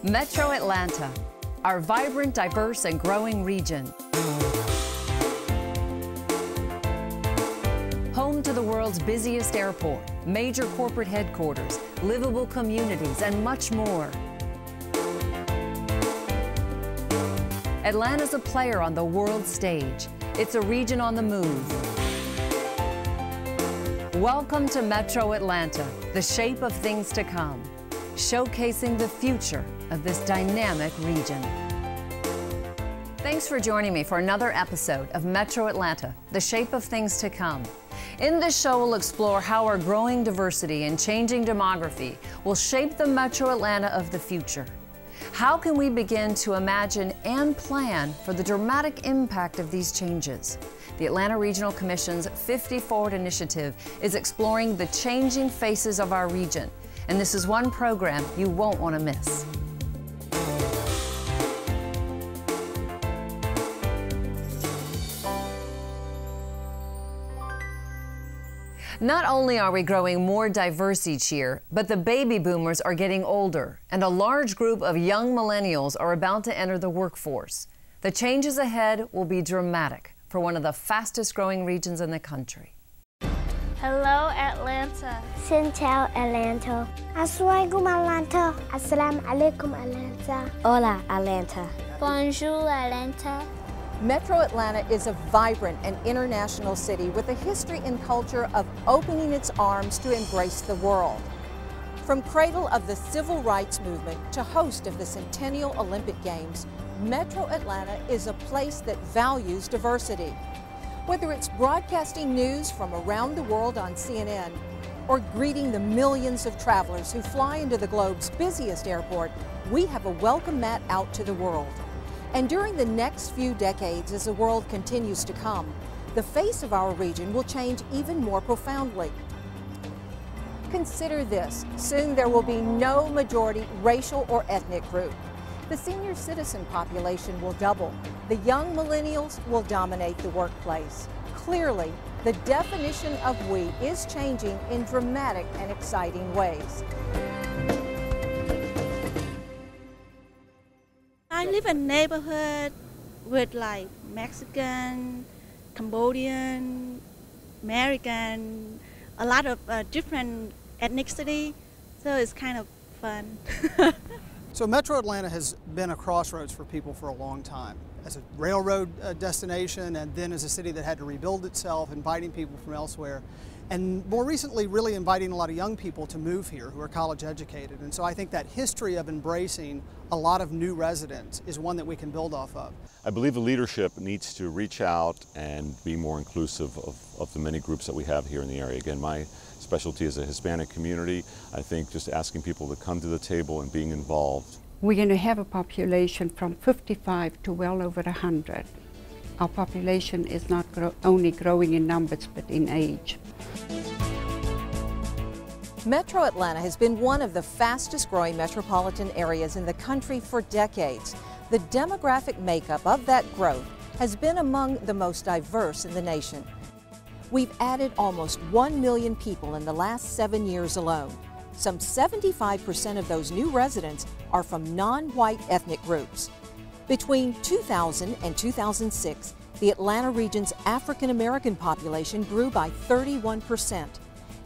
Metro Atlanta, our vibrant, diverse, and growing region. Home to the world's busiest airport, major corporate headquarters, livable communities, and much more. Atlanta's a player on the world stage. It's a region on the move. Welcome to Metro Atlanta, the shape of things to come, showcasing the future of this dynamic region. Thanks for joining me for another episode of Metro Atlanta, the shape of things to come. In this show, we'll explore how our growing diversity and changing demography will shape the Metro Atlanta of the future. How can we begin to imagine and plan for the dramatic impact of these changes? The Atlanta Regional Commission's 50 Forward initiative is exploring the changing faces of our region, and this is one program you won't want to miss. Not only are we growing more diverse each year, but the baby boomers are getting older, and a large group of young millennials are about to enter the workforce. The changes ahead will be dramatic for one of the fastest growing regions in the country. Hello, Atlanta. Xin chào, Atlanta. Assalamualaikum, Atlanta. Assalamu alaikum, Atlanta. Hola, Atlanta. Bonjour, Atlanta. Metro Atlanta is a vibrant and international city with a history and culture of opening its arms to embrace the world. From cradle of the civil rights movement to host of the Centennial Olympic Games, Metro Atlanta is a place that values diversity. Whether it's broadcasting news from around the world on CNN or greeting the millions of travelers who fly into the globe's busiest airport, we have a welcome mat out to the world. And during the next few decades, as the world continues to come, the face of our region will change even more profoundly. Consider this: soon there will be no majority racial or ethnic group. The senior citizen population will double. The young millennials will dominate the workplace. Clearly, the definition of we is changing in dramatic and exciting ways. I live in a neighborhood with like Mexican, Cambodian, American, a lot of different ethnicity, so it's kind of fun. So Metro Atlanta has been a crossroads for people for a long time. As a railroad destination, and then as a city that had to rebuild itself, inviting people from elsewhere. And more recently, really inviting a lot of young people to move here who are college educated. And so I think that history of embracing a lot of new residents is one that we can build off of. I believe the leadership needs to reach out and be more inclusive of the many groups that we have here in the area. Again, my specialty is a Hispanic community. I think just asking people to come to the table and being involved. We're going to have a population from 55 to well over 100. Our population is not only growing in numbers, but in age. Metro Atlanta has been one of the fastest growing metropolitan areas in the country for decades. The demographic makeup of that growth has been among the most diverse in the nation. We've added almost 1 million people in the last 7 years alone. Some 75% of those new residents are from non-white ethnic groups. Between 2000 and 2006, the Atlanta region's African American population grew by 31%.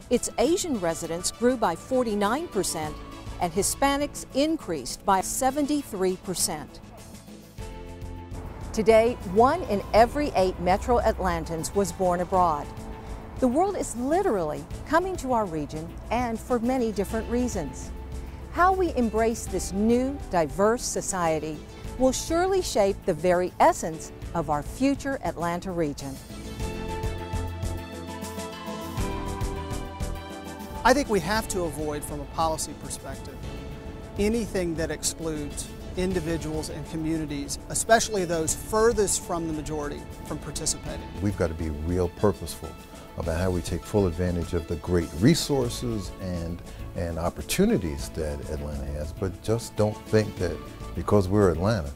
Its Asian residents grew by 49%, and Hispanics increased by 73%. Today, 1 in every 8 Metro Atlantans was born abroad. The world is literally coming to our region, and for many different reasons. How we embrace this new, diverse society will surely shape the very essence of our future Atlanta region. I think we have to avoid, from a policy perspective, anything that excludes individuals and communities, especially those furthest from the majority, from participating. We've got to be real purposeful about how we take full advantage of the great resources and opportunities that Atlanta has, but just don't think that because we're Atlanta,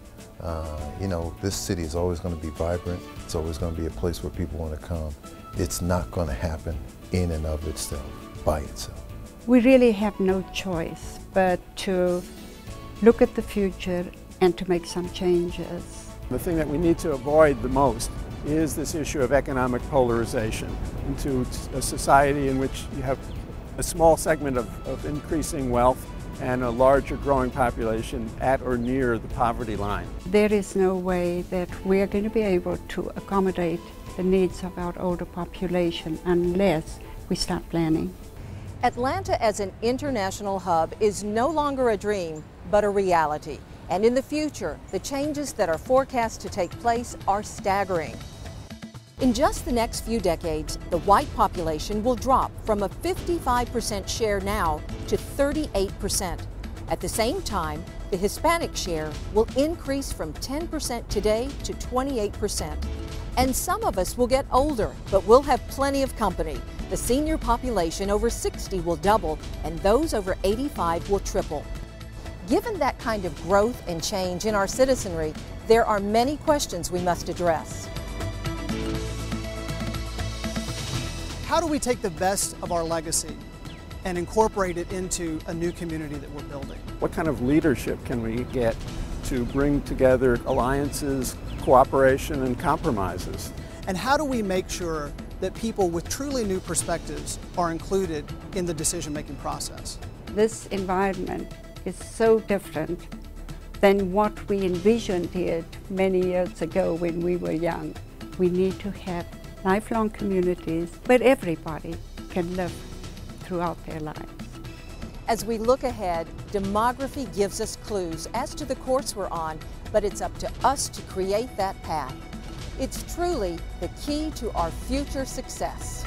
you know, this city is always going to be vibrant. It's always going to be a place where people want to come. It's not going to happen in and of itself, by itself. We really have no choice but to look at the future and to make some changes. The thing that we need to avoid the most is this issue of economic polarization into a society in which you have a small segment of increasing wealth and a larger growing population at or near the poverty line. There is no way that we are going to be able to accommodate the needs of our older population unless we start planning. Atlanta as an international hub is no longer a dream, but a reality. And in the future, the changes that are forecast to take place are staggering. In just the next few decades, the white population will drop from a 55% share now to 38%. At the same time, the Hispanic share will increase from 10% today to 28%. And some of us will get older, but we'll have plenty of company. The senior population over 60 will double, and those over 85 will triple. Given that kind of growth and change in our citizenry, there are many questions we must address. How do we take the best of our legacy and incorporate it into a new community that we're building? What kind of leadership can we get to bring together alliances, cooperation, and compromises? And how do we make sure that people with truly new perspectives are included in the decision-making process? This environment is so different than what we envisioned it many years ago when we were young. We need to have lifelong communities where everybody can live throughout their lives. As we look ahead, demography gives us clues as to the course we're on, but it's up to us to create that path. It's truly the key to our future success.